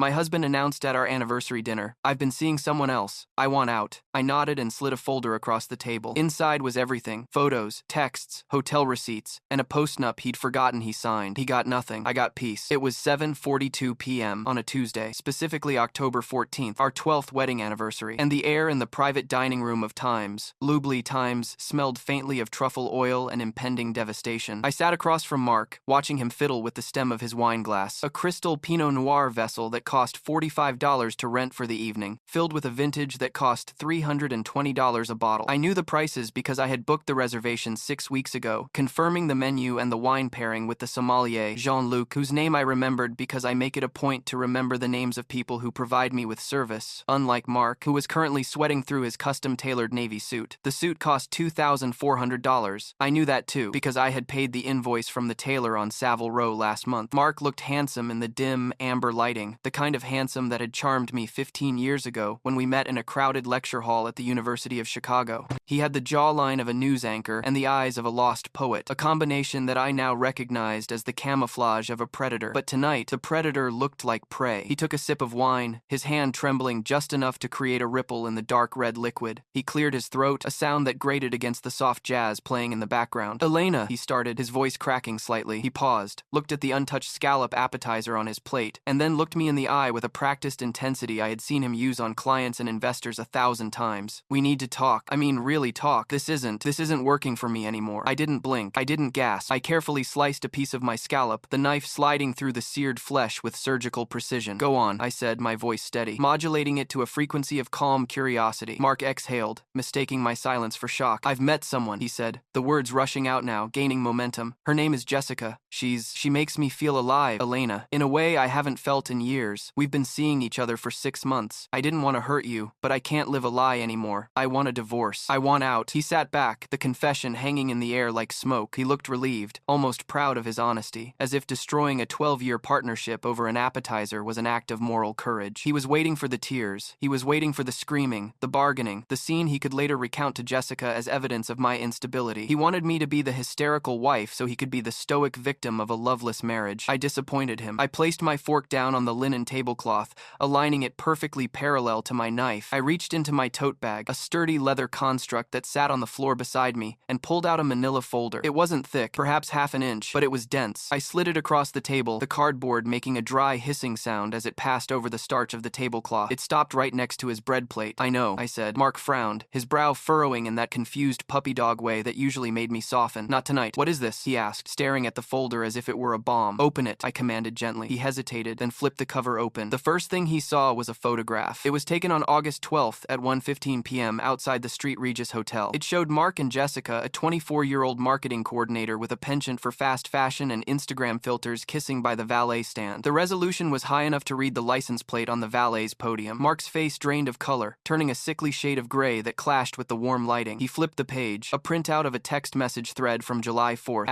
My husband announced at our anniversary dinner, "I've been seeing someone else. I want out." I nodded and slid a folder across the table. Inside was everything: photos, texts, hotel receipts, and a postnup he'd forgotten he signed. He got nothing. I got peace. It was 7:42 p.m. on a Tuesday, specifically October 14th, our 12th wedding anniversary, and the air in the private dining room of Times, Lubly Times, smelled faintly of truffle oil and impending devastation. I sat across from Mark, watching him fiddle with the stem of his wine glass, a crystal Pinot Noir vessel that cost $45 to rent for the evening, filled with a vintage that cost $320 a bottle. I knew the prices because I had booked the reservation 6 weeks ago, confirming the menu and the wine pairing with the sommelier, Jean-Luc, whose name I remembered because I make it a point to remember the names of people who provide me with service, unlike Mark, who was currently sweating through his custom-tailored navy suit. The suit cost $2,400. I knew that too, because I had paid the invoice from the tailor on Savile Row last month. Mark looked handsome in the dim, amber lighting, the kind of handsome that had charmed me 15 years ago when we met in a crowded lecture hall at the University of Chicago. He had the jawline of a news anchor and the eyes of a lost poet, a combination that I now recognized as the camouflage of a predator. But tonight, the predator looked like prey. He took a sip of wine, his hand trembling just enough to create a ripple in the dark red liquid. He cleared his throat, a sound that grated against the soft jazz playing in the background. "Elena," he started, his voice cracking slightly. He paused, looked at the untouched scallop appetizer on his plate, and then looked me in the eye with a practiced intensity I had seen him use on clients and investors 1,000 times. "We need to talk. I mean, really talk. This isn't working for me anymore." I didn't blink. I didn't gasp. I carefully sliced a piece of my scallop, the knife sliding through the seared flesh with surgical precision. "Go on," I said, my voice steady, modulating it to a frequency of calm curiosity. Mark exhaled, mistaking my silence for shock. "I've met someone," he said, the words rushing out now, gaining momentum. "Her name is Jessica. She makes me feel alive, Elena, in a way I haven't felt in years. We've been seeing each other for 6 months. I didn't want to hurt you, but I can't live a lie anymore. I want a divorce. I want out." He sat back, the confession hanging in the air like smoke. He looked relieved, almost proud of his honesty, as if destroying a 12-year partnership over an appetizer was an act of moral courage. He was waiting for the tears. He was waiting for the screaming, the bargaining, the scene he could later recount to Jessica as evidence of my instability. He wanted me to be the hysterical wife so he could be the stoic victim of a loveless marriage. I disappointed him. I placed my fork down on the linen tablecloth, aligning it perfectly parallel to my knife. I reached into my tote bag, a sturdy leather construct that sat on the floor beside me, and pulled out a manila folder. It wasn't thick, perhaps half an inch, but it was dense. I slid it across the table, the cardboard making a dry hissing sound as it passed over the starch of the tablecloth. It stopped right next to his bread plate. "I know," I said. Mark frowned, his brow furrowing in that confused puppy dog way that usually made me soften. "Not tonight." "What is this?" he asked, staring at the folder as if it were a bomb. "Open it," I commanded gently. He hesitated, then flipped the cover open. The first thing he saw was a photograph. It was taken on August 12th at 1:15 p.m. outside the Street Regis Hotel. It showed Mark and Jessica, a 24-year-old marketing coordinator with a penchant for fast fashion and Instagram filters, kissing by the valet stand. The resolution was high enough to read the license plate on the valet's podium. Mark's face drained of color, turning a sickly shade of gray that clashed with the warm lighting. He flipped the page, a printout of a text message thread from July 4th.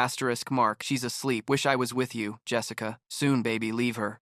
Mark, "She's asleep. Wish I was with you, Jessica. Soon, baby, leave her.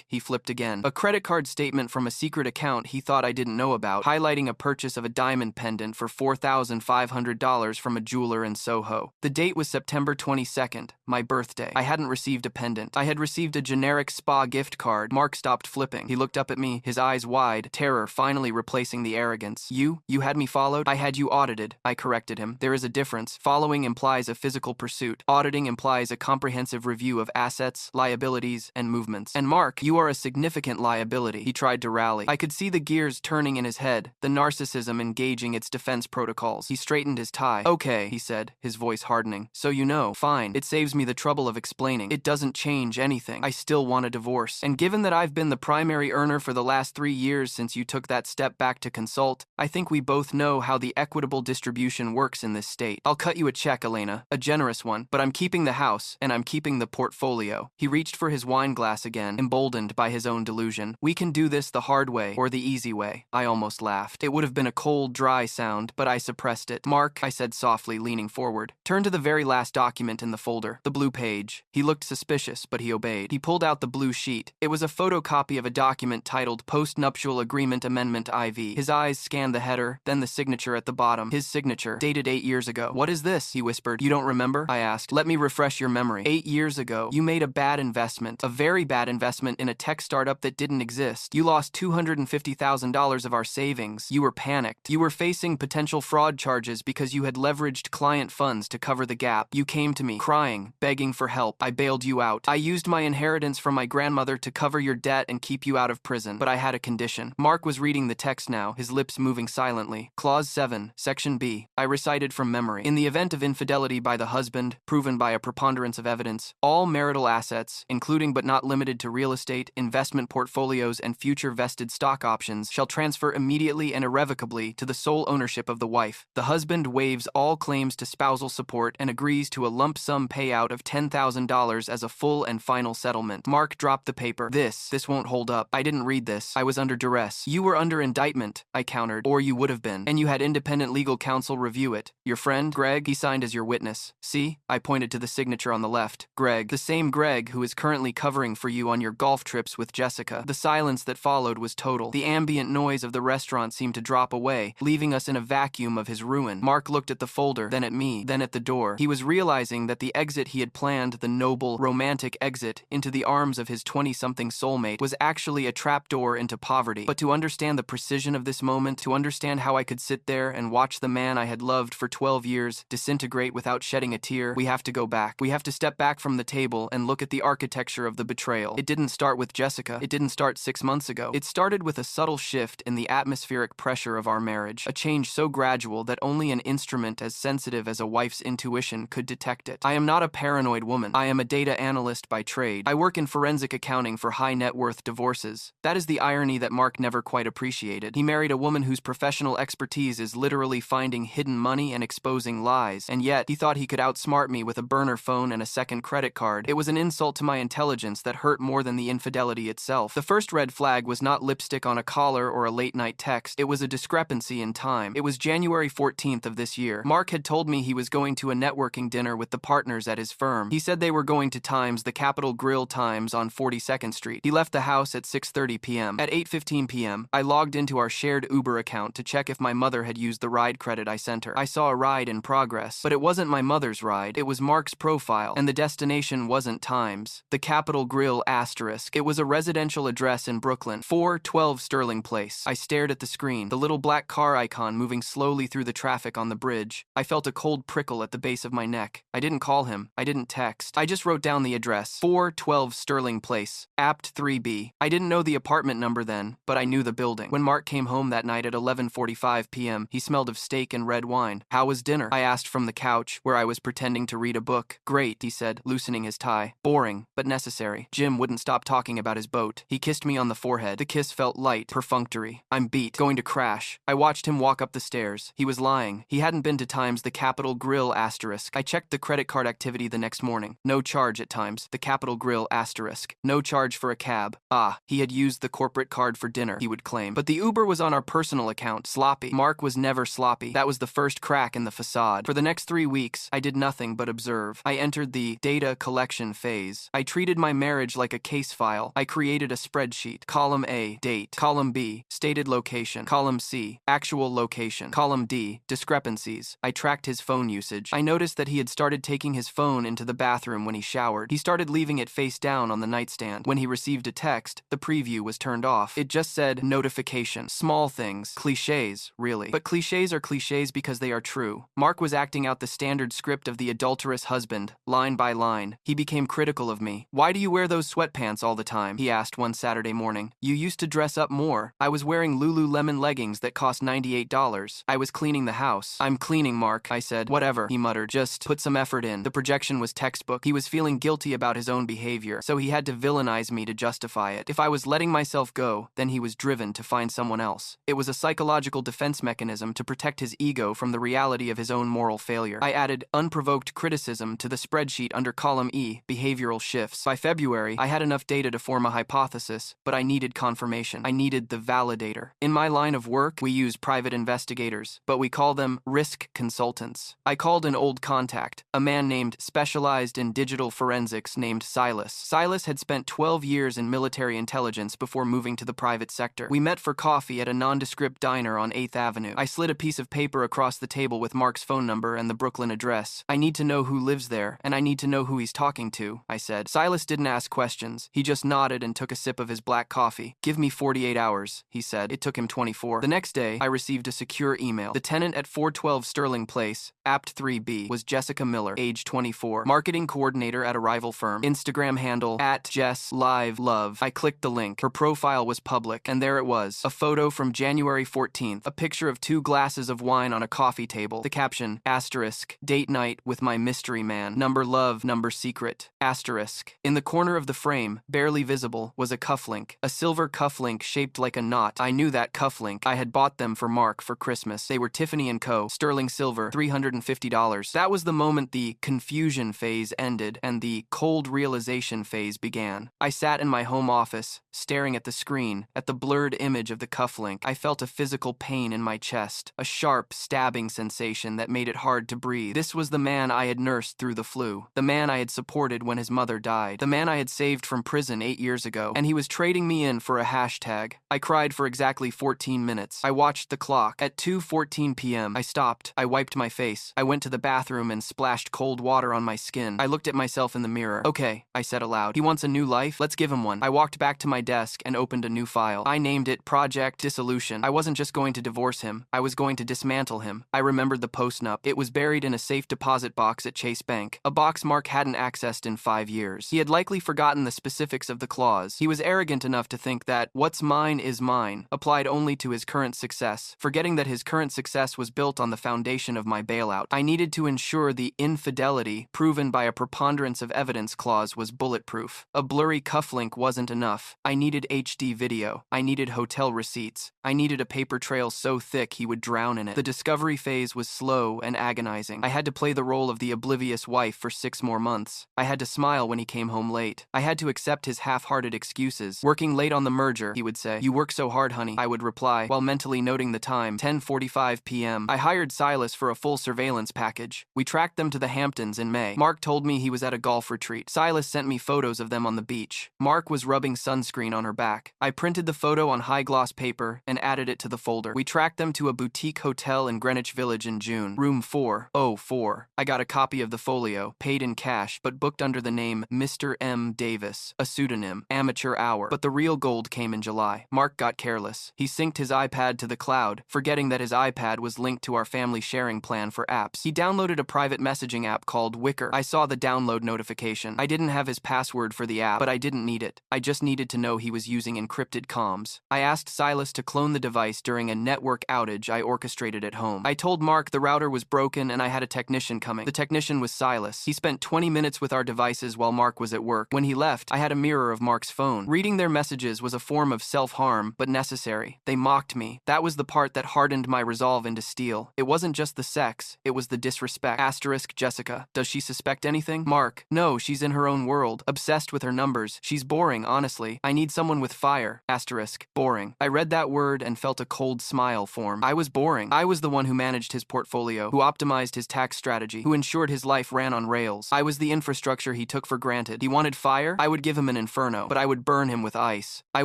He flipped again. A credit card statement from a secret account he thought I didn't know about, highlighting a purchase of a diamond pendant for $4,500 from a jeweler in Soho. The date was September 22nd, my birthday. I hadn't received a pendant. I had received a generic spa gift card. Mark stopped flipping. He looked up at me, his eyes wide, terror finally replacing the arrogance. You had me followed? I had you audited," I corrected him. "There is a difference. Following implies a physical pursuit. Auditing implies a comprehensive review of assets, liabilities, and movements. And Mark, you are a significant liability." He tried to rally. I could see the gears turning in his head, the narcissism engaging its defense protocols. He straightened his tie. "Okay," he said, his voice hardening. "So you know. Fine. It saves me the trouble of explaining. It doesn't change anything. I still want a divorce. And given that I've been the primary earner for the last 3 years since you took that step back to consult, I think we both know how the equitable distribution works in this state. I'll cut you a check, Elena, a generous one, but I'm keeping the house, and I'm keeping the portfolio." He reached for his wine glass again, emboldened by his own delusion. "We can do this the hard way or the easy way." I almost laughed. laughed. It would have been a cold, dry sound, but I suppressed it. Mark, I said softly, leaning forward. Turn to the very last document in the folder, the blue page. He looked suspicious, but he obeyed. He pulled out the blue sheet. It was a photocopy of a document titled Postnuptial Agreement Amendment IV. His eyes scanned the header, then the signature at the bottom. His signature, dated 8 years ago. What is this? He whispered. You don't remember? I asked. Let me refresh your memory. 8 years ago, you made a bad investment, a very bad investment in a tech startup that didn't exist. You lost $250,000 of our savings. You were panicked. You were facing potential fraud charges because you had leveraged client funds to cover the gap. You came to me, crying, begging for help. I bailed you out. I used my inheritance from my grandmother to cover your debt and keep you out of prison. But I had a condition. Mark was reading the text now, his lips moving silently. Clause 7, Section B. I recited from memory. In the event of infidelity by the husband, proven by a preponderance of evidence, all marital assets, including but not limited to real estate, investment portfolios, and future vested stock options, shall transfer immediately and irrevocably to the sole ownership of the wife. The husband waives all claims to spousal support and agrees to a lump sum payout of $10,000 as a full and final settlement. Mark dropped the paper. This won't hold up. I didn't read this. I was under duress. You were under indictment, I countered, or you would have been, and you had independent legal counsel review it. Your friend, Greg, he signed as your witness. See? I pointed to the signature on the left. Greg, the same Greg who is currently covering for you on your golf trips with Jessica. The silence that followed was total. The ambient noise of the restaurant seemed to drop away, leaving us in a vacuum of his ruin. Mark looked at the folder, then at me, then at the door. He was realizing that the exit he had planned, the noble, romantic exit into the arms of his 20-something soulmate, was actually a trapdoor into poverty. But to understand the precision of this moment, to understand how I could sit there and watch the man I had loved for 12 years disintegrate without shedding a tear, we have to go back. We have to step back from the table and look at the architecture of the betrayal. It didn't start with Jessica. It didn't start 6 months ago. It started with a subtle shift in the atmospheric pressure of our marriage, a change so gradual that only an instrument as sensitive as a wife's intuition could detect it. I am not a paranoid woman. I am a data analyst by trade. I work in forensic accounting for high net worth divorces. That is the irony that Mark never quite appreciated. He married a woman whose professional expertise is literally finding hidden money and exposing lies, and yet he thought he could outsmart me with a burner phone and a second credit card. It was an insult to my intelligence that hurt more than the infidelity itself. The first red flag was not lipstick on a collar or a late-night text. It was a discrepancy in time. It was January 14th of this year. Mark had told me he was going to a networking dinner with the partners at his firm. He said they were going to Times, the Capitol Grill Times on 42nd Street. He left the house at 6:30 p.m. At 8:15 p.m., I logged into our shared Uber account to check if my mother had used the ride credit I sent her. I saw a ride in progress, but it wasn't my mother's ride. It was Mark's profile, and the destination wasn't Times. The Capitol Grill asterisk. It was a residential address in Brooklyn, 412 Sterling Place. I stared at the screen, the little black car icon moving slowly through the traffic on the bridge. I felt a cold prickle at the base of my neck. I didn't call him. I didn't text. I just wrote down the address, 412 Sterling Place, Apt 3B. I didn't know the apartment number then, but I knew the building. When Mark came home that night at 11:45 p.m., he smelled of steak and red wine. How was dinner? I asked from the couch, where I was pretending to read a book. Great, he said, loosening his tie. Boring, but necessary. Jim wouldn't stop talking about his boat. He kissed me on the forehead. The kiss felt light, perfunctory. I'm beat, going to crash. I watched him walk up the stairs. He was lying. He hadn't been to Times, the Capitol Grill asterisk. I checked the credit card activity the next morning. No charge at Times, the Capitol Grill asterisk. No charge for a cab. Ah, he had used the corporate card for dinner, he would claim. But the Uber was on our personal account. Sloppy. Mark was never sloppy. That was the first crack in the facade. For the next 3 weeks, I did nothing but observe. I entered the data collection phase. I treated my marriage like a case file. I created a spreadsheet. Column A, date. Column B, stated location. Column C, actual location. Column D, discrepancies. I tracked his phone usage. I noticed that he had started taking his phone into the bathroom when he showered. He started leaving it face down on the nightstand. When he received a text, the preview was turned off. It just said notification. Small things. Cliches, really. But cliches are cliches because they are true. Mark was acting out the standard script of the adulterous husband, line by line. He became critical of me. Why do you wear those sweatpants all the time? He asked one Saturday morning. You used to dress up more. I was wearing Lululemon leggings that cost $98. I was cleaning the house. I'm cleaning, Mark, I said. Whatever, he muttered. Just put some effort in. The projection was textbook. He was feeling guilty about his own behavior, so he had to villainize me to justify it. If I was letting myself go, then he was driven to find someone else. It was a psychological defense mechanism to protect his ego from the reality of his own moral failure. I added unprovoked criticism to the spreadsheet under column E, behavioral shifts. By February, I had enough data to form a hypothesis, but I needed confirmation. I needed the validator. In my line of work, we use private investigators, but we call them risk consultants. I called an old contact, a man named specialized in digital forensics named Silas. Silas had spent 12 years in military intelligence before moving to the private sector. We met for coffee at a nondescript diner on 8th Avenue. I slid a piece of paper across the table with Mark's phone number and the Brooklyn address. I need to know who lives there, and I need to know who he's talking to, I said. Silas didn't ask questions. He just nodded and took a sip of his black coffee. Give me 48 hours, he said. It took him 24. The next day, I received a secure email. The tenant at 412 Sterling Place, Apt 3B, was Jessica Miller, age 24, marketing coordinator at a rival firm. Instagram handle, @JessLiveLove. I clicked the link. Her profile was public, and there it was. A photo from January 14th, a picture of 2 glasses of wine on a coffee table. The caption, asterisk, date night with my mystery man. Number love, number secret, asterisk. In the corner of the frame, barely visible, was a cufflink. A silver cufflink shaped like a knot. I knew that cufflink. I had bought them for Mark for Christmas. They were Tiffany & Co. Sterling silver, $350. That was the moment the confusion phase ended and the cold realization phase began. I sat in my home office, staring at the screen, at the blurred image of the cufflink. I felt a physical pain in my chest, a sharp, stabbing sensation that made it hard to breathe. This was the man I had nursed through the flu, the man I had supported when his mother died, the man I had saved from prison 8 years ago, and he was trading me in for a hashtag. I cried for exactly 14 minutes. I watched the clock. At 2:14 p.m., I stopped. I wiped my face. I went to the bathroom and splashed cold water on my skin. I looked at myself in the mirror. Okay, I said aloud. He wants a new life? Let's give him one. I walked back to my desk and opened a new file. I named it Project Dissolution. I wasn't just going to divorce him. I was going to dismantle him. I remembered the postnup. It was buried in a safe deposit box at Chase Bank, a box Mark hadn't accessed in 5 years. He had likely forgotten the specifics of the clause. He was arrogant enough to think that what's mine is mine applied only to his current success, forgetting that his current success was built on the foundation of my bailout. I needed to ensure the infidelity proven by a preponderance of evidence clause was bulletproof. A blurry cufflink wasn't enough. I needed HD video. I needed hotel receipts. I needed a paper trail so thick he would drown in it. The discovery phase was slow and agonizing. I had to play the role of the oblivious wife for 6 more months. I had to smile when he came home late. I had to accept his half-hearted excuses. Working late on the merger, he would say. You work so hard, honey, I would reply, while mentally noting the time, 10:45 p.m. I hired Silas for a full surveillance package. We tracked them to the Hamptons in May. Mark told me he was at a golf retreat. Silas sent me photos of them on the beach. Mark was rubbing sunscreen on her back. I printed the photo on high-gloss paper and added it to the folder. We tracked them to a boutique hotel in Greenwich Village in June. Room 404. I got a copy of the folio, paid in cash, but booked under the name Mr. M. Davis, a pseudonym, amateur hour. But the real gold came in July. Mark got careless. He synced his iPad to the cloud, forgetting that his iPad was linked to our family sharing plan for apps. He downloaded a private messaging app called Wicker. I saw the download notification. I didn't have his password for the app, but I didn't need it. I just needed to know he was using encrypted comms. I asked Silas to clone the device during a network outage I orchestrated at home. I told Mark the router was broken and I had a technician coming. The technician was Silas. He spent 20 minutes with our devices while Mark was at work. When he left, I had a mirror of Mark's phone. Reading their messages was a form of self-harm, but necessary. They mocked me. That was the part that hardened my resolve into steel. It wasn't just the sex, it was the disrespect. Asterisk Jessica. Does she suspect anything? Mark. No, she's in her own world, obsessed with her numbers. She's boring, honestly. I need someone with fire. Asterisk. Boring. I read that word and felt a cold smile form. I was boring. I was the one who managed his portfolio, who optimized his tax strategy, who ensured his life ran on rails. I was the infrastructure he took for granted. He wanted fire? I would give him an inferno, but I would burn him with ice. I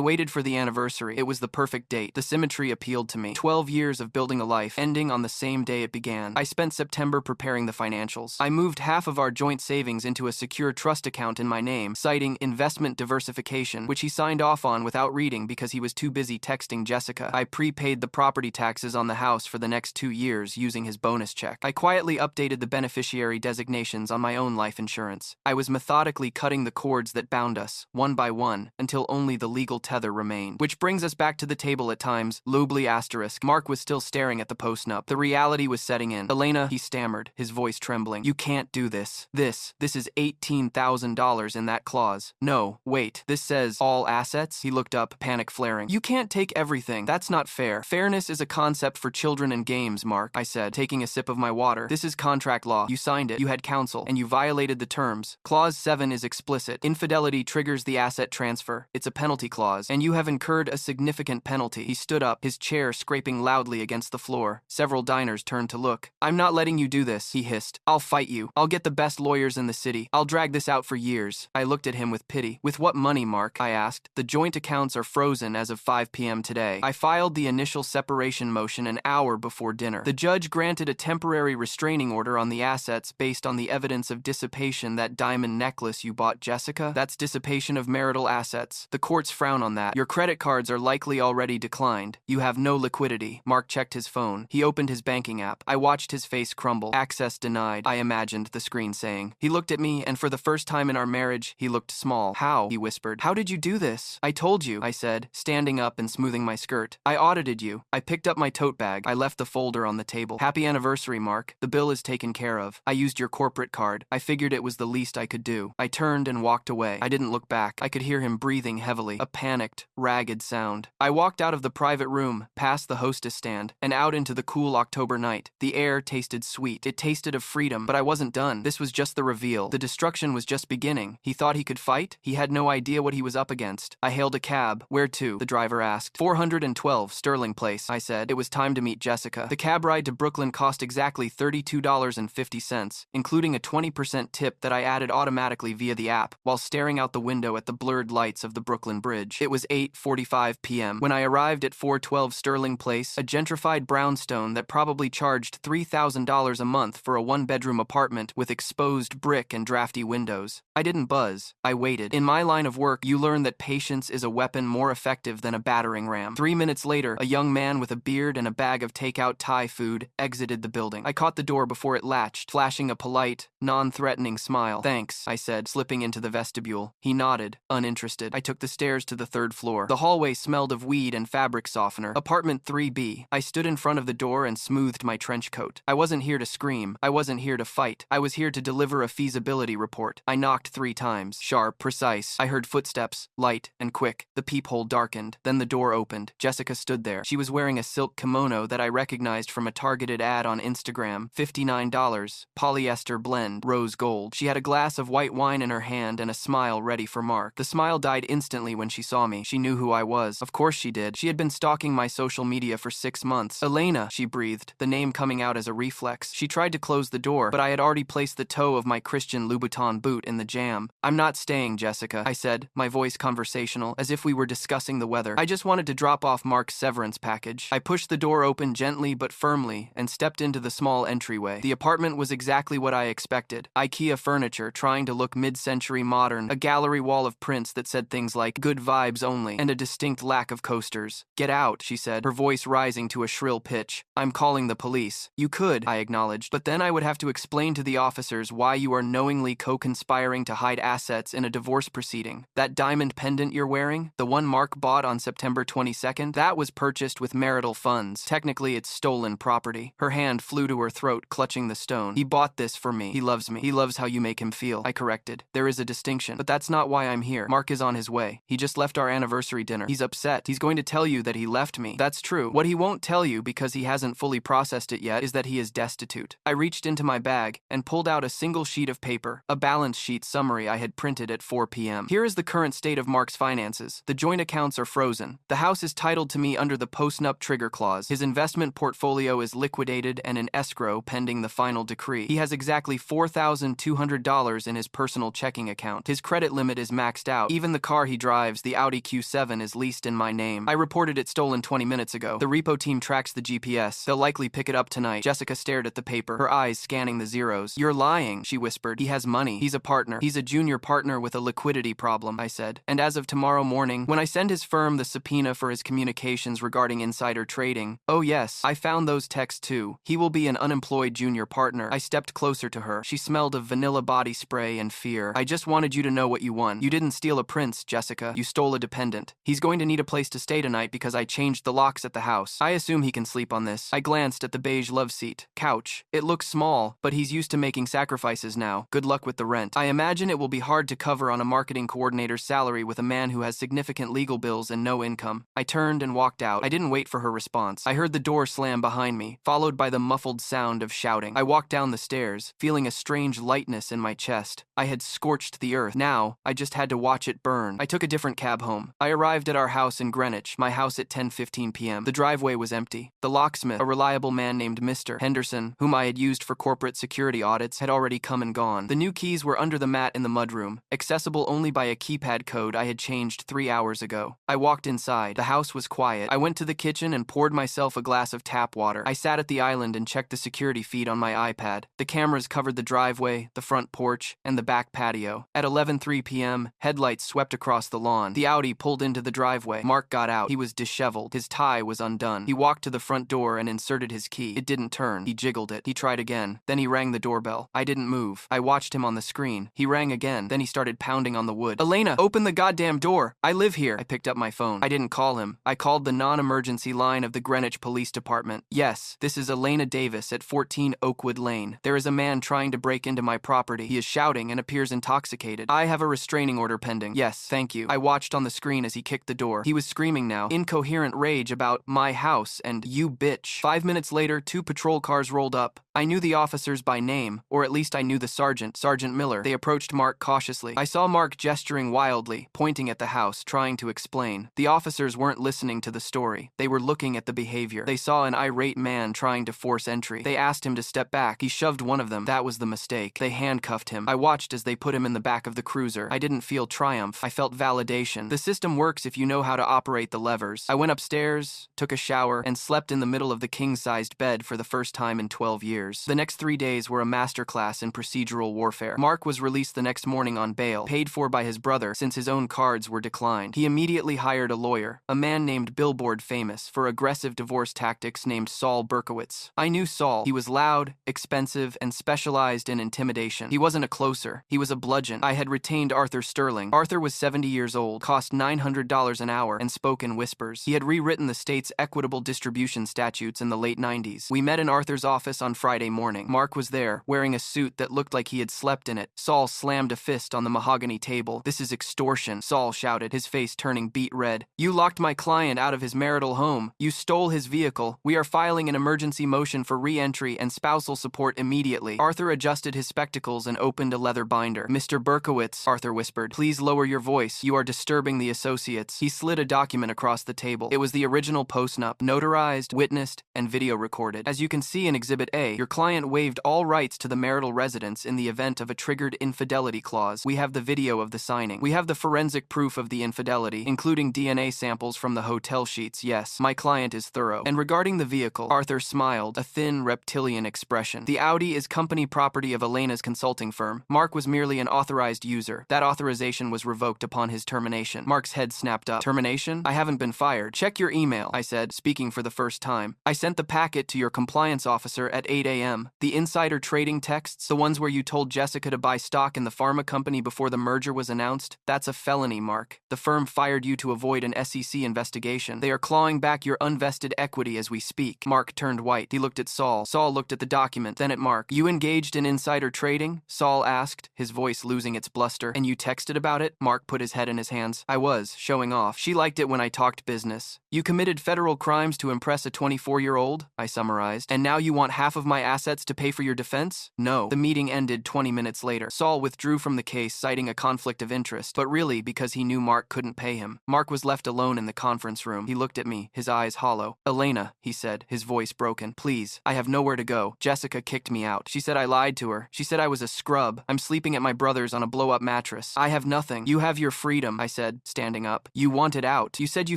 waited for the anniversary. It was the perfect date. The symmetry appealed to me. 12 years of building a life, ending on the same day it began. I spent September preparing the financials. I moved half of our joint savings into a secure trust account in my name, citing investment diversification, which he signed off on without reading because he was too busy texting Jessica. I prepaid the property taxes on the house for the next 2 years using his bonus check. I quietly updated the beneficiary designations on my own life insurance. I was methodically cutting the cords that bound us, one by one, until only the legal tether remained. Which brings us back to the table at times. Lubly asterisk. Mark was still staring at the postnup. The reality was setting in. Elena, he stammered, his voice trembling. You can't do this. This is $18,000 in that clause. No, wait. This says all assets? He looked up, panic flaring. You can't take everything. That's not fair. Fairness is a concept for children and games, Mark, I said, taking a sip of my water. This is contract law. You signed it. You had counsel, and you violated the terms. Clause 7 is explicit. Infidelity triggers the asset transfer. It's a penalty clause, and you have incurred a significant penalty. He stood up, his chair scraping loudly against the floor. Several diners turned to look. "I'm not letting you do this," he hissed. "I'll fight you. I'll get the best lawyers in the city. I'll drag this out for years." I looked at him with pity. "With what money, Mark?" I asked. "The joint accounts are frozen as of 5 p.m. today. I filed the initial separation motion an hour before dinner. The judge granted a temporary restraining order on the assets based on the evidence of dissipation. That diamond necklace you bought, Jessica? That's dissipation of marital assets. The courts frown on that. Your credit cards are likely already declined. You have no liquidity." Mark checked his phone. He opened his banking app. I watched his face crumble. "Access denied," I imagined the screen saying. He looked at me, and for the first time in our marriage, he looked small. "How?" he whispered. "How did you do this?" "I told you," I said, standing up and smoothing my skirt. "I audited you." I picked up my tote bag. I left the folder on the table. "Happy anniversary, Mark. The bill is taken care of. I used your corporate card. I figured it was the least I could do." I turned and walked away. I didn't look back. I could hear him breathing heavily, a panicked, ragged sound. I walked out of the private room, past the hostess stand, and out into the cool October night. The air tasted sweet. It tasted of freedom, but I wasn't done. This was just the reveal. The destruction was just beginning. He thought he could fight? He had no idea what he was up against. I hailed a cab. "Where to?" the driver asked. 412 Sterling Place, I said. It was time to meet Jessica. The cab ride to Brooklyn cost exactly $32.50, including a 20% tip that I added automatically via the app, while staring out the window at the blurred lights of the Brooklyn Bridge. It was 8:45 p.m. when I arrived at 412 Sterling Place, a gentrified brownstone that probably charged $3,000 a month for a one-bedroom apartment with exposed brick and drafty windows. I didn't buzz. I waited. In my line of work, you learn that patience is a weapon more effective than a battering ram. 3 minutes later, a young man with a beard and a bag of takeout Thai food exited the building. I caught the door before it latched, flashing a polite, non-threatening smile. "Thanks," I said, slipping into the vestibule. He nodded, uninterested. I took the stairs to the 3rd floor. The hallway smelled of weed and fabric softener. Apartment 3B. I stood in front of the door and smoothed my trench coat. I wasn't here to scream. I wasn't here to fight. I was here to deliver a feasibility report. I knocked 3 times. Sharp, precise. I heard footsteps, light and quick. The peephole darkened. Then the door opened. Jessica stood there. She was wearing a silk kimono that I recognized from a targeted ad on Instagram. $59. Polyester blend. Rose gold. She had a glass of white wine in her hand and a smile ready for Mark. The smile died instantly when she saw me. She knew who I was. Of course she did. She had been stalking my social media for 6 months. "Elena," she breathed, the name coming out as a reflex. She tried to close the door, but I had already placed the toe of my Christian Louboutin boot in the jamb. "I'm not staying, Jessica," I said, my voice conversational, as if we were discussing the weather. "I just wanted to drop off Mark's severance package." I pushed the door open gently but firmly and stepped into the small entryway. The apartment was exactly what I expected. IKEA furniture trying to look mid-century modern, a gallery wall of prints that said things like "good vibes only," and a distinct lack of coasters. "Get out," she said, her voice rising to a shrill pitch. "I'm calling the police." "You could," I acknowledged, "but then I would have to explain to the officers why you are knowingly co-conspiring to hide assets in a divorce proceeding. That diamond pendant you're wearing, the one Mark bought on September 22nd, that was purchased with marital funds. Technically, it's stolen property." Her hand flew to her throat, clutching the stone. "He bought this for me. He loves me. He loves how you make him feel," I corrected. "There is a distinction, but that's not why I'm here. Mark is on his way. He just left our anniversary dinner. He's upset. He's going to tell you that he left me. That's true. What he won't tell you, because he hasn't fully processed it yet, is that he is destitute." I reached into my bag and pulled out a single sheet of paper, a balance sheet summary I had printed at 4 p.m. "Here is the current state of Mark's finances. The joint accounts are frozen. The house is titled to me under the postnup trigger clause. His investment portfolio is liquidated and in escrow pending the final decree. He has exactly $4,200 in his personal checking account. His credit limit is maxed out. Even the car he drives, the Audi Q7, is leased in my name. I reported it stolen 20 minutes ago. The repo team tracks the GPS. They'll likely pick it up tonight." Jessica stared at the paper, her eyes scanning the zeros. "You're lying," she whispered. "He has money. He's a partner. He's a junior partner with a liquidity problem," I said. "And as of tomorrow morning, when I send his firm the subpoena for his communications regarding insider trading—" "Oh yes, I found those texts too. He will be an unemployed junior partner." I stepped closer to her. She smelled of vanilla body spray and fear. "I just wanted you to know what you won. You didn't steal a prince, Jessica. You stole a dependent. He's going to need a place to stay tonight because I changed the locks at the house. I assume he can sleep on this." I glanced at the beige love seat couch. It looks small, but he's used to making sacrifices now. Good luck with the rent. I imagine it will be hard to cover on a marketing coordinator's salary with a man who has significant legal bills and no income. I turned and walked out. I didn't wait for her response. I heard the door slam behind me, followed by the muffled sound of shouting. I walked down the stairs, feeling a strange lightness in my chest. I had scorched the earth. Now, I just had to watch it burn. I took a different cab home. I arrived at our house in Greenwich. My house house at 10:15 p.m. The driveway was empty. The locksmith, a reliable man named Mr. Henderson, whom I had used for corporate security audits, had already come and gone. The new keys were under the mat in the mudroom, accessible only by a keypad code I had changed 3 hours ago. I walked inside. The house was quiet. I went to the kitchen and poured myself a glass of tap water. I sat at the island and checked the security feed on my iPad. The cameras covered the driveway, the front porch, and the back patio. At 11:03 p.m., headlights swept across the lawn. The Audi pulled into the driveway. Mark got out. He was disheveled. His tie was undone. He walked to the front door and inserted his key. It didn't turn. He jiggled it. He tried again. Then he rang the doorbell. I didn't move. I watched him on the screen. He rang again. Then he started pounding on the wood. "Elena, open the goddamn door. I live here." I picked up my phone. I didn't call him. I called the non-emergency line of the Greenwich Police Department. "Yes, this is Elena Davis at 14 Oakwood Lane. There is a man trying to break into my property. He is shouting and appears intoxicated. I have a restraining order pending." "Yes, thank you." I watched on the screen as he kicked the door. He was screaming now, incoherent rage about my house and "you bitch." 5 minutes later, 2 patrol cars rolled up. I knew the officers by name, or at least I knew the sergeant, Sergeant Miller. They approached Mark cautiously. I saw Mark gesturing wildly, pointing at the house, trying to explain. The officers weren't listening to the story. They were looking at the behavior. They saw an irate man trying to force entry. They asked him to step back. He shoved one of them. That was the mistake. They handcuffed him. I watched as they put him in the back of the cruiser. I didn't feel triumph. I felt validation. The system works if you know how to operate the levers. I went upstairs, took a shower, and slept in the middle of the king-sized bed for the first time in 12 years. The next 3 days were a masterclass in procedural warfare. Mark was released the next morning on bail, paid for by his brother since his own cards were declined. He immediately hired a lawyer, a man named Billboard famous for aggressive divorce tactics named Saul Berkowitz. I knew Saul. He was loud, expensive, and specialized in intimidation. He wasn't a closer. He was a bludgeon. I had retained Arthur Sterling. Arthur was 70 years old, cost $900 an hour, and spoke in whispers. He had rewritten the state's equitable distribution statutes in the late 90s. We met in Arthur's office on Friday morning. Mark was there, wearing a suit that looked like he had slept in it. Saul slammed a fist on the mahogany table. "This is extortion," Saul shouted, his face turning beet red. "You locked my client out of his marital home. You stole his vehicle. We are filing an emergency motion for re-entry and spousal support immediately." Arthur adjusted his spectacles and opened a leather binder. "Mr. Berkowitz," Arthur whispered, "please lower your voice. You are disturbing the associates." He slid a document across the table. It was the original postnup, notarized, witnessed, and video recorded. "As you can see in Exhibit A, your client waived all rights to the marital residence in the event of a triggered infidelity clause. We have the video of the signing. We have the forensic proof of the infidelity, including DNA samples from the hotel sheets. Yes, my client is thorough." And regarding the vehicle, Arthur smiled, a thin, reptilian expression. "The Audi is company property of Elena's consulting firm. Mark was merely an authorized user. That authorization was revoked upon his termination." Mark's head snapped up. "Termination? I haven't been fired." "Check your email," I said, speaking for the first time. "I sent the packet to your compliance officer at 8 a.m. The insider trading texts, the ones where you told Jessica to buy stock in the pharma company before the merger was announced, that's a felony, Mark. The firm fired you to avoid an SEC investigation. They are clawing back your unvested equity as we speak." Mark turned white. He looked at Saul. Saul looked at the document, then at Mark. "You engaged in insider trading?" Saul asked, his voice losing its bluster. "And you texted about it?" Mark put his head in his hands. "I was, showing off. She liked it when I talked business." "You committed federal crimes to impress a 24-year-old, I summarized. "And now you want half of my assets to pay for your defense?" "No." The meeting ended 20 minutes later. Saul withdrew from the case, citing a conflict of interest, but really because he knew Mark couldn't pay him. Mark was left alone in the conference room. He looked at me, his eyes hollow. "Elena," he said, his voice broken, "please, I have nowhere to go. Jessica kicked me out. She said I lied to her. She said I was a scrub. I'm sleeping at my brother's on a blow-up mattress. I have nothing. You have your freedom," I said, standing up. "You wanted out. You said you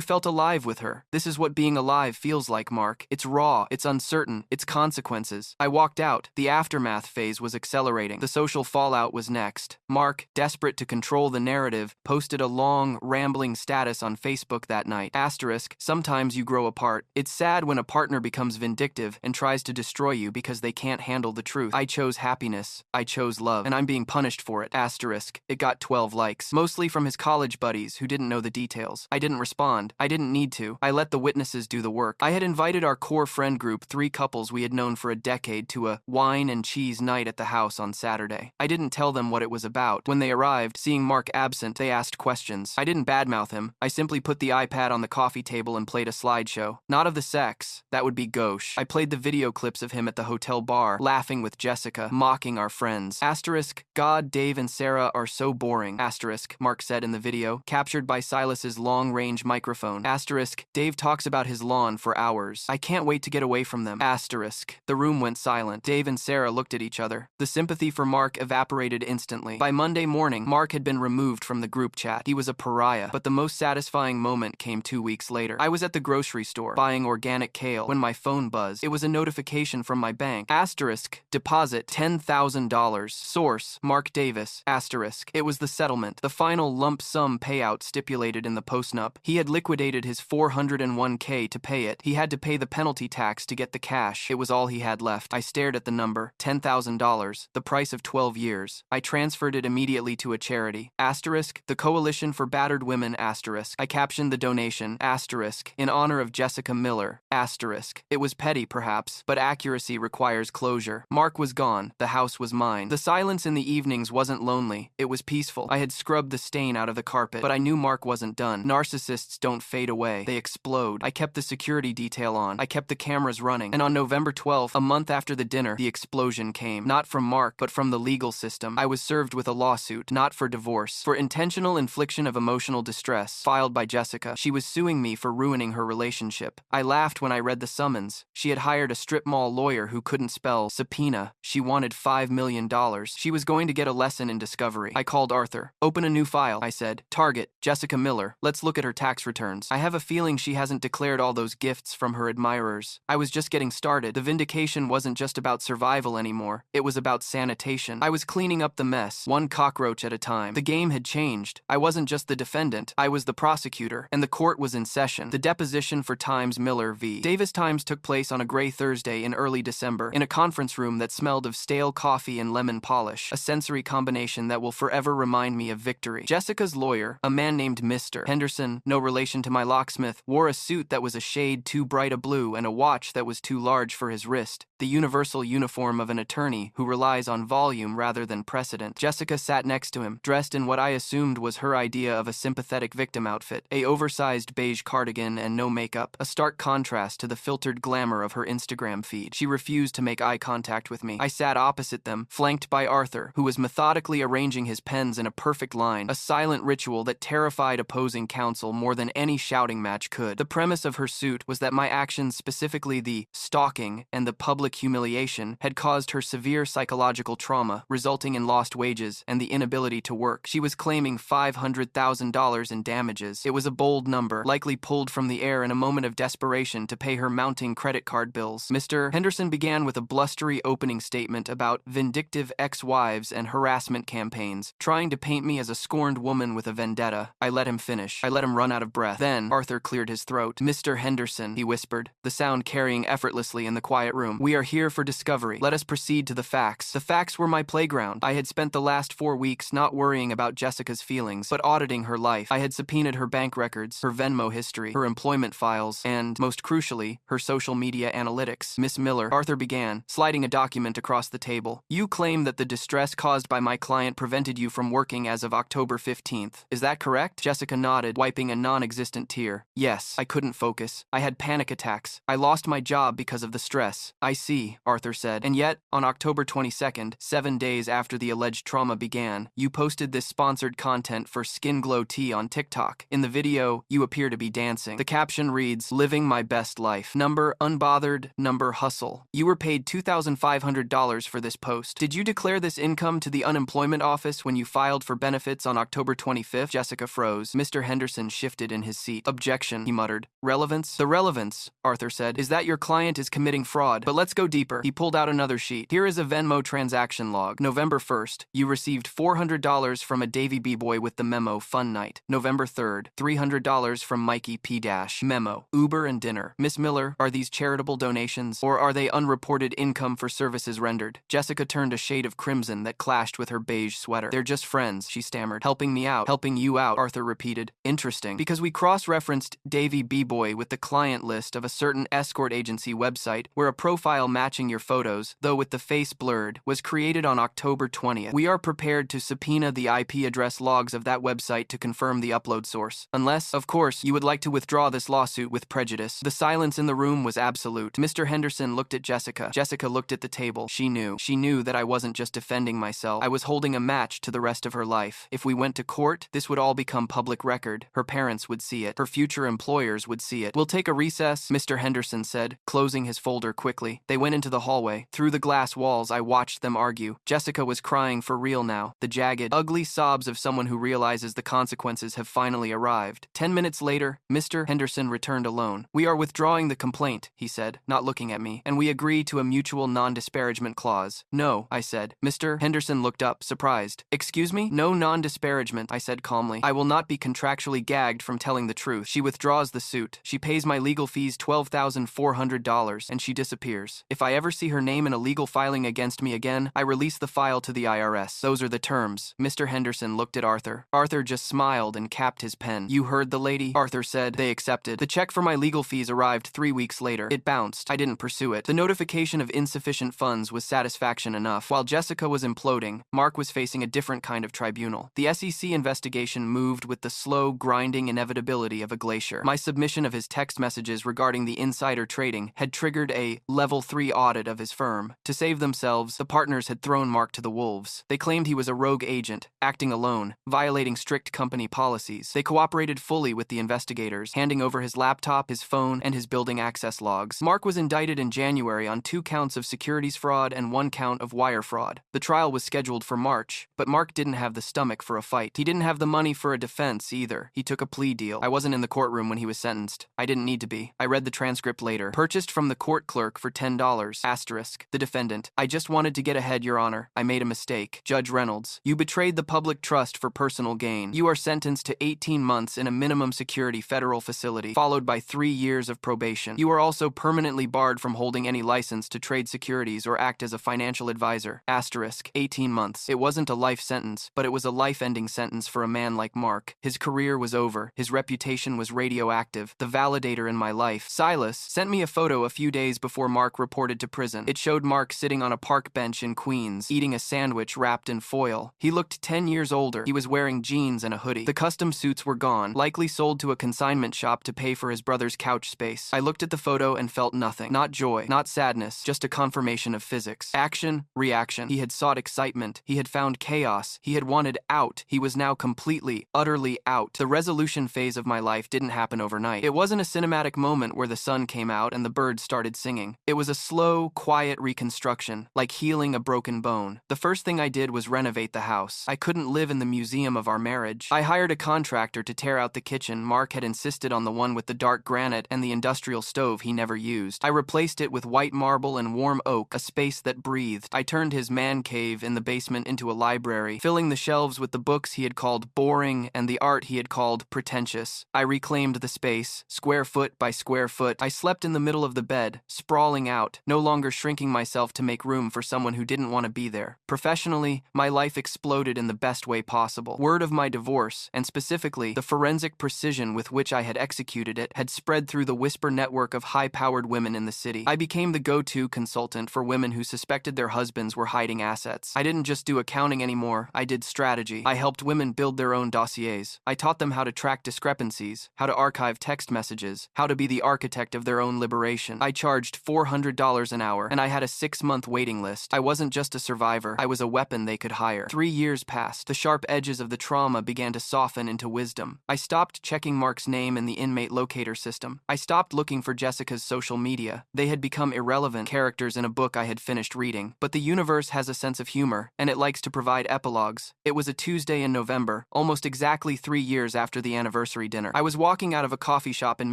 felt alive with her. This is what being alive feels like, Mark. It's raw, it's uncertain, it's consequences." I walked out. The aftermath phase was accelerating. The social fallout was next. Mark, desperate to control the narrative, posted a long, rambling status on Facebook that night. Asterisk, sometimes you grow apart. It's sad when a partner becomes vindictive and tries to destroy you because they can't handle the truth. I chose happiness. I chose love. And I'm being punished for it. Asterisk, it got 12 likes. Mostly from his college buddies who didn't know the details. I didn't respond. I didn't need to. I let the witnesses do the work. I had invited our core friend group, 3 couples we had known for a decade, to a wine and cheese night at the house on Saturday. I didn't tell them what it was about. When they arrived, seeing Mark absent, they asked questions. I didn't badmouth him. I simply put the iPad on the coffee table and played a slideshow. Not of the sex. That would be gauche. I played the video clips of him at the hotel bar, laughing with Jessica, mocking our friends. Asterisk, God, Dave, and Sarah are so boring. Asterisk, Mark said in the video, captured by Silas's long-range microphone. Asterisk, Dave talks about his lawn for hours. I can't wait to get away from them. Asterisk. The room went silent. Dave and Sarah looked at each other. The sympathy for Mark evaporated instantly. By Monday morning, Mark had been removed from the group chat. He was a pariah, but the most satisfying moment came 2 weeks later. I was at the grocery store, buying organic kale, when my phone buzzed. It was a notification from my bank. Asterisk. Deposit $10,000. Source. Mark Davis. Asterisk. It was the settlement. The final lump sum payout stipulated in the postnup. He had liquidated his $401k to pay it. He had to pay the penalty tax to get the cash. It was all he had left. I stared at the number. $10,000. The price of 12 years. I transferred it immediately to a charity. Asterisk. The Coalition for Battered Women. Asterisk. I captioned the donation. Asterisk. In honor of Jessica Miller. Asterisk. It was petty, perhaps, but accuracy requires closure. Mark was gone. The house was mine. The silence in the evenings wasn't lonely. It was peaceful. I had scrubbed the stain out of the carpet, but I knew Mark wasn't done. Narcissists don't fade away. They explode. I kept the security detail on. I kept the cameras running. And on November 12th, a month after the dinner, the explosion came. Not from Mark, but from the legal system. I was served with a lawsuit, not for divorce, for intentional infliction of emotional distress, filed by Jessica. She was suing me for ruining her relationship. I laughed when I read the summons. She had hired a strip mall lawyer who couldn't spell subpoena. She wanted $5 million. She was going to get a lesson in discovery. I called Arthur. Open a new file, I said. Target, Jessica Miller. Let's look at her tax returns. I have a feeling she hasn't declared all those gifts from her admirers. I was just getting started. The vindication wasn't just about survival anymore. It was about sanitation. I was cleaning up the mess, one cockroach at a time. The game had changed. I wasn't just the defendant. I was the prosecutor, and the court was in session. The deposition for Times Miller v. Davis Times took place on a gray Thursday in early December, in a conference room that smelled of stale coffee and lemon polish, a sensory combination that will forever remind me of victory. Jessica's lawyer, a man named Mr. Henderson, no relation to my locksmith, wore a suit that was a shade too bright a blue and a watch that was too large for his wrist, the universal uniform of an attorney who relies on volume rather than precedent. Jessica sat next to him, dressed in what I assumed was her idea of a sympathetic victim outfit, a oversized beige cardigan and no makeup, a stark contrast to the filtered glamour of her Instagram feed. She refused to make eye contact with me. I sat opposite them, flanked by Arthur, who was methodically arranging his pens in a perfect line, a silent ritual that terrified opposing counsel more than any shouting match could. The premise of her suit was that my actions, specifically the stalking and the public humiliation, had caused her severe psychological trauma, resulting in lost wages and the inability to work. She was claiming $500,000 in damages. It was a bold number, likely pulled from the air in a moment of desperation to pay her mounting credit card bills. Mr. Henderson began with a blustery opening statement about vindictive ex-wives and harassment campaigns, trying to paint me as a scorned woman with a vendetta. I let him finish. I let him run out of breath. Then Arthur cleared his throat. Mr. Henderson, he whispered, the sound carrying effortlessly in the quiet room. We are here for discovery. Let us proceed to the facts. The facts were my playground. I had spent the last 4 weeks not worrying about Jessica's feelings, but auditing her life. I had subpoenaed her bank records, her Venmo history, her employment files, and, most crucially, her social media analytics. Miss Miller, Arthur began, sliding a document across the table. You claim that the distress caused by my client prevented you from working as of October 15th. Is that correct? Jessica nodded, wiping a non-existent tear. Yes, I couldn't focus. I had panic attacks. I lost my job because of the stress. I see, Arthur said. And yet, on October 22nd, 7 days after the alleged trauma began, you posted this sponsored content for Skin Glow Tea on TikTok. In the video, you appear to be dancing. The caption reads, "Living my best life. Number unbothered, number hustle." You were paid $2,500 for this post. Did you declare this income to the unemployment office when you filed for benefits on October 25th? Jessica froze. Mr. Henderson shifted in his seat. Objection, he muttered. Relevance? The relevance, Arthur said, is that your client is committing fraud. But let's go deeper. He pulled out another sheet. Here is a Venmo transaction log. November 1st, you received $400 from a Davy B-boy with the memo Fun Night. November 3rd, $300 from Mikey P- memo Uber and dinner. Miss Miller, are these charitable donations, or are they unreported income for services rendered? Jessica turned a shade of crimson that clashed with her beige sweater. They're just friends, she stammered. Helping me out. Helping you out, Arthur repeated. Interesting, because we cross-referenced Davy B-boy with the client list of a certain escort agency website where a profile matching your photos, though with the face blurred, was created on October 20th. We are prepared to subpoena the IP address logs of that website to confirm the upload source. Unless, of course, you would like to withdraw this lawsuit with prejudice. The silence in the room was absolute. Mr. Henderson looked at Jessica. Jessica looked at the table. She knew. She knew that I wasn't just defending myself. I was holding a match to the rest of her life. If we went to court, this would all become public record. Her parents would see it. Her future employers would see it. We'll take a recess, Mr. Henderson said, closing his folder quickly. They went into the hallway. Through the glass walls, I watched them argue. Jessica was crying for real now, the jagged, ugly sobs of someone who realizes the consequences have finally arrived. 10 minutes later, Mr. Henderson returned alone. We are withdrawing the complaint, he said, not looking at me, and we agree to a mutual non-disparagement clause. No, I said. Mr. Henderson looked up, surprised. Excuse me? No non-disparagement, I said calmly. I will not be contractually gagged from telling the truth. She withdraws the suit. She pays my legal fees $12,400, and she disappears. If I ever see her name in a legal filing against me again, I release the file to the IRS. Those are the terms. Mr. Henderson looked at Arthur. Arthur just smiled and capped his pen. You heard the lady? Arthur said. They accepted. The check for my legal fees arrived 3 weeks later. It bounced. I didn't pursue it. The notification of insufficient funds was satisfaction enough. While Jessica was imploding, Mark was facing a different kind of tribunal. The SEC investigation moved with the slow, grinding inevitability of a glacier. My submission of his text messages regarding the insider trading had triggered a Level 3 audit of his firm. To save themselves, the partners had thrown Mark to the wolves. They claimed he was a rogue agent, acting alone, violating strict company policies. They cooperated fully with the investigators, handing over his laptop, his phone, and his building access logs. Mark was indicted in January on 2 counts of securities fraud and 1 count of wire fraud. The trial was scheduled for March, but Mark didn't have the stomach for a fight. He didn't have the money for a defense either. He took a plea deal. I wasn't in the courtroom when he was sentenced. I didn't need to be. I read the transcript later. Purchased from the court clerk for $10. Asterisk. The defendant. I just wanted to get ahead, Your Honor. I made a mistake. Judge Reynolds. You betrayed the public trust for personal gain. You are sentenced to 18 months in a minimum security federal facility, followed by 3 years of probation. You are also permanently barred from holding any license to trade securities or act as a financial advisor. Asterisk. 18 months. It wasn't a life sentence, but it was a life-ending sentence for a man like Mark. His career was over. His reputation was radioactive. The validator in my life, Silas, sent me a photo a few days before Mark reported to prison. It showed Mark sitting on a park bench in Queens, eating a sandwich wrapped in foil. He looked 10 years older. He was wearing jeans and a hoodie. The custom suits were gone, likely sold to a consignment shop to pay for his brother's couch space. I looked at the photo and felt nothing. Not joy, not sadness, just a confirmation of physics. Action, reaction. He had sought excitement. He had found chaos. He had wanted out. He was now completely, utterly out. The resolution phase of my life didn't happen overnight. It wasn't a cinematic moment where the sun came out and the birds started singing. It was a slow, quiet reconstruction, like healing a broken bone. The first thing I did was renovate the house. I couldn't live in the museum of our marriage. I hired a contractor to tear out the kitchen. Mark had insisted on the one with the dark granite and the industrial stove he never used. I replaced it with white marble and warm oak, a space that breathed. I turned his man cave in the basement into a library, filling the shelves with the books he had called boring and the art he had called pretentious. I reclaimed the space, square foot by square foot. I slept in the middle of the bed, sprawling out, no longer shrinking myself to make room for someone who didn't want to be there. Professionally, my life exploded in the best way possible. Word of my divorce, and specifically the forensic precision with which I had executed it, had spread through the whisper network of high-powered women in the city. I became the go-to consultant for women who suspected their husbands were hiding assets. I didn't just do accounting anymore, I did strategy. I helped women build their own dossiers. I taught them how to track discrepancies, how to archive text messages, how to be the architect of their own liberation. I charged $400 an hour, and I had a 6-month waiting list. I wasn't just a survivor, I was a weapon they could hire. 3 years passed. The sharp edges of the trauma began to soften into wisdom. I stopped checking Mark's name in the inmate locator system. I stopped looking for Jessica's social media. They had become irrelevant characters in a book I had finished reading. But the universe has a sense of humor, and it likes to provide epilogues. It was a Tuesday in November, almost exactly 3 years after the anniversary dinner. I was walking out of a coffee shop in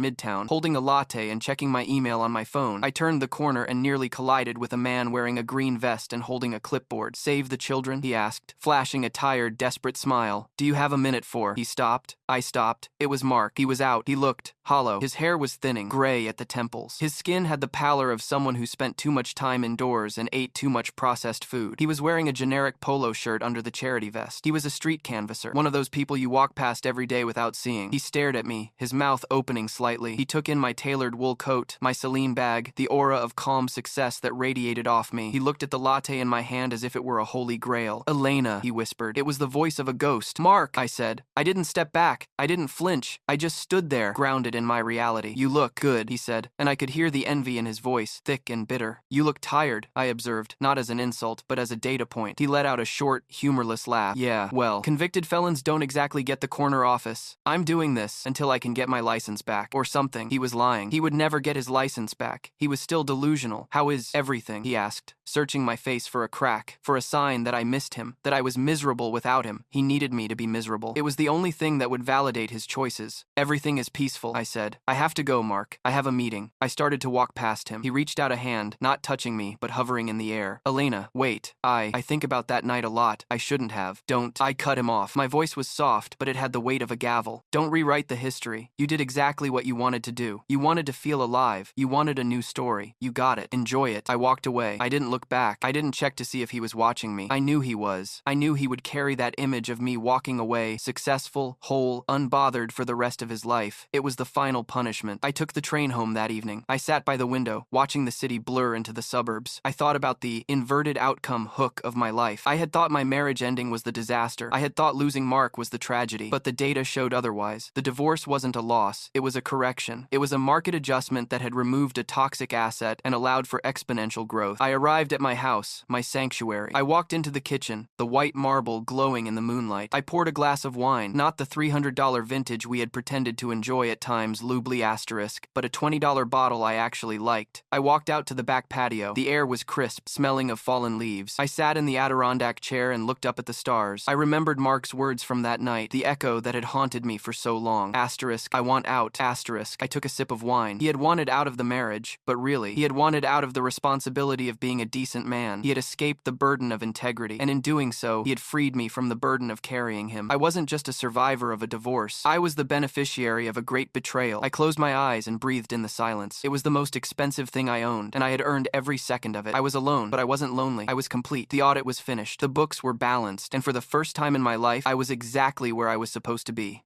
Midtown, holding a latte and checking my email on my phone. I turned the corner and nearly collided with a man wearing a green vest and holding a clipboard. Save the children? He asked, flashing a tired, desperate smile. Do you have a minute for? He stopped. I stopped. It was Mark. He was out. He looked hollow. His hair was thinning, gray at the temples. His skin had the pallor of someone who spent too much time indoors and ate too much processed food. He was wearing a generic polo shirt under the charity vest. He was a street canvasser, one of those people you walk past every day without seeing. He stared at me, his mouth opening slightly. He took in my tailored wool coat, my Celine bag, the aura of calm success that radiated off me. He looked at the latte in my hand as if it were a holy grail. Elena, he whispered. It was the voice of a ghost. Mark, I said. I didn't step back. I didn't flinch. I just stood there, grounded. grounded in my reality. You look good, he said, and I could hear the envy in his voice, thick and bitter. You look tired, I observed, not as an insult, but as a data point. He let out a short, humorless laugh. Yeah, well, convicted felons don't exactly get the corner office. I'm doing this until I can get my license back. Or something. He was lying. He would never get his license back. He was still delusional. How is everything? He asked, searching my face for a crack, for a sign that I missed him, that I was miserable without him. He needed me to be miserable. It was the only thing that would validate his choices. Everything is peaceful, I said. I have to go, Mark. I have a meeting. I started to walk past him. He reached out a hand, not touching me, but hovering in the air. Elena, wait. I think about that night a lot. I shouldn't have. Don't. I cut him off. My voice was soft, but it had the weight of a gavel. Don't rewrite the history. You did exactly what you wanted to do. You wanted to feel alive. You wanted a new story. You got it. Enjoy it. I walked away. I didn't look back. I didn't check to see if he was watching me. I knew he was. I knew he would carry that image of me walking away, successful, whole, unbothered for the rest of his life. It was the final punishment. I took the train home that evening. I sat by the window, watching the city blur into the suburbs. I thought about the inverted outcome hook of my life. I had thought my marriage ending was the disaster. I had thought losing Mark was the tragedy. But the data showed otherwise. The divorce wasn't a loss. It was a correction. It was a market adjustment that had removed a toxic asset and allowed for exponential growth. I arrived at my house, my sanctuary. I walked into the kitchen, the white marble glowing in the moonlight. I poured a glass of wine, not the $300 vintage we had pretended to enjoy at times, Lubly asterisk, but a $20 bottle I actually liked. I walked out to the back patio. The air was crisp, smelling of fallen leaves. I sat in the Adirondack chair and looked up at the stars. I remembered Mark's words from that night, the echo that had haunted me for so long. Asterisk, I want out. Asterisk, I took a sip of wine. He had wanted out of the marriage, but really, he had wanted out of the responsibility of being a decent man. He had escaped the burden of integrity, and in doing so, he had freed me from the burden of carrying him. I wasn't just a survivor of a divorce. I was the beneficiary of a great betrayal. I closed my eyes and breathed in the silence. It was the most expensive thing I owned, and I had earned every second of it. I was alone, but I wasn't lonely. I was complete. The audit was finished. The books were balanced, and for the first time in my life, I was exactly where I was supposed to be.